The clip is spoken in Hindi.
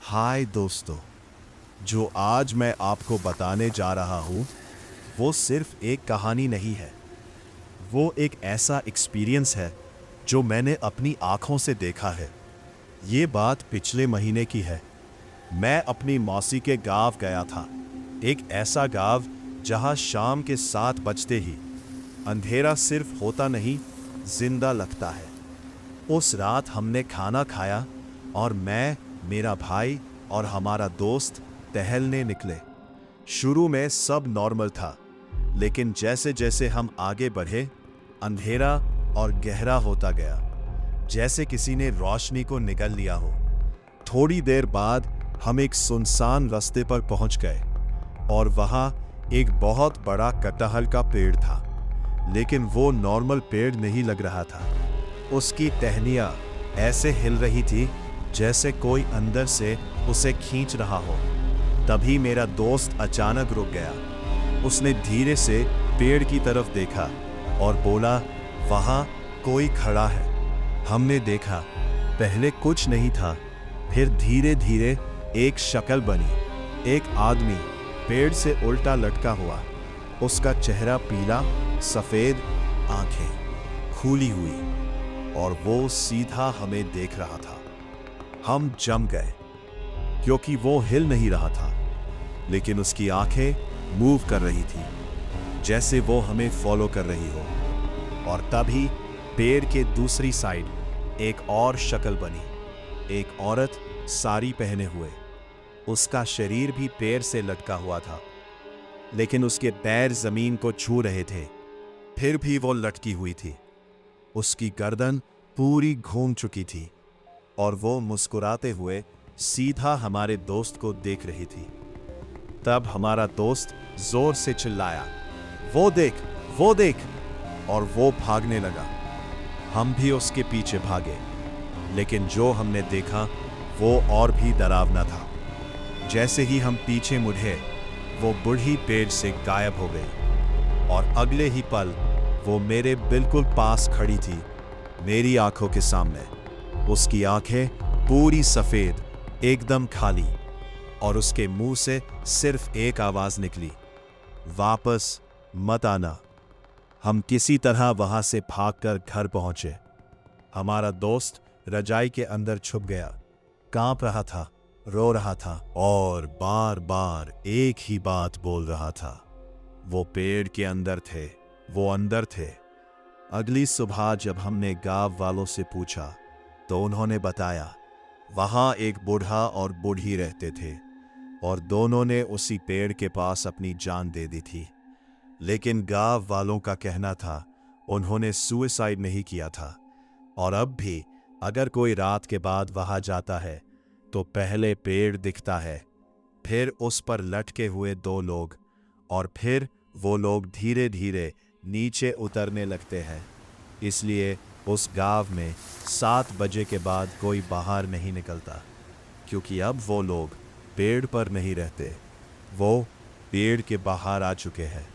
हाय दोस्तों, जो आज मैं आपको बताने जा रहा हूँ वो सिर्फ एक कहानी नहीं है। वो एक ऐसा एक्सपीरियंस है जो मैंने अपनी आंखों से देखा है। ये बात पिछले महीने की है। मैं अपनी मौसी के गांव गया था। एक ऐसा गांव जहां शाम के 7 बजते ही अंधेरा सिर्फ होता नहीं, जिंदा लगता है। उस रात हमने खाना खाया और मैं, मेरा भाई और हमारा दोस्त टहलने निकले। शुरू में सब नॉर्मल था, लेकिन जैसे जैसे हम आगे बढ़े, अंधेरा और गहरा होता गया, जैसे किसी ने रोशनी को निगल लिया हो। थोड़ी देर बाद हम एक सुनसान रास्ते पर पहुंच गए और वहां एक बहुत बड़ा कटहल का पेड़ था, लेकिन वो नॉर्मल पेड़ नहीं लग रहा था। उसकी टहनियां ऐसे हिल रही थी जैसे कोई अंदर से उसे खींच रहा हो। तभी मेरा दोस्त अचानक रुक गया। उसने धीरे से पेड़ की तरफ देखा और बोला, वहां कोई खड़ा है। हमने देखा, पहले कुछ नहीं था, फिर धीरे धीरे एक शक्ल बनी। एक आदमी पेड़ से उल्टा लटका हुआ। उसका चेहरा पीला, सफेद, आंखें खुली हुई, और वो सीधा हमें देख रहा था। हम जम गए, क्योंकि वो हिल नहीं रहा था, लेकिन उसकी आंखें मूव कर रही थी, जैसे वो हमें फॉलो कर रही हो। और तभी पेड़ के दूसरी साइड एक और शक्ल बनी। एक औरत साड़ी पहने हुए। उसका शरीर भी पेड़ से लटका हुआ था, लेकिन उसके पैर जमीन को छू रहे थे, फिर भी वो लटकी हुई थी। उसकी गर्दन पूरी घूम चुकी थी और वो मुस्कुराते हुए सीधा हमारे दोस्त को देख रही थी। तब हमारा दोस्त जोर से चिल्लाया, वो देख, वो देख, और वो भागने लगा। हम भी उसके पीछे भागे, लेकिन जो हमने देखा वो और भी डरावना था। जैसे ही हम पीछे मुड़े, वो बूढ़ी पेड़ से गायब हो गई और अगले ही पल वो मेरे बिल्कुल पास खड़ी थी, मेरी आंखों के सामने। उसकी आंखें पूरी सफेद, एकदम खाली, और उसके मुंह से सिर्फ एक आवाज निकली, वापस मत आना। हम किसी तरह वहां से भागकर घर पहुंचे। हमारा दोस्त रजाई के अंदर छुप गया, कांप रहा था, रो रहा था और बार बार एक ही बात बोल रहा था, वो पेड़ के अंदर थे, वो अंदर थे। अगली सुबह जब हमने गांव वालों से पूछा तो उन्होंने बताया, वहां एक बूढ़ा और बूढ़ी रहते थे और दोनों ने उसी पेड़ के पास अपनी जान दे दी थी। लेकिन गांव वालों का कहना था उन्होंने सुसाइड नहीं किया था। और अब भी अगर कोई रात के बाद वहां जाता है तो पहले पेड़ दिखता है, फिर उस पर लटके हुए 2 लोग, और फिर वो लोग धीरे धीरे नीचे उतरने लगते हैं। इसलिए उस गांव में 7 बजे के बाद कोई बाहर नहीं निकलता, क्योंकि अब वो लोग पेड़ पर नहीं रहते, वो पेड़ के बाहर आ चुके हैं।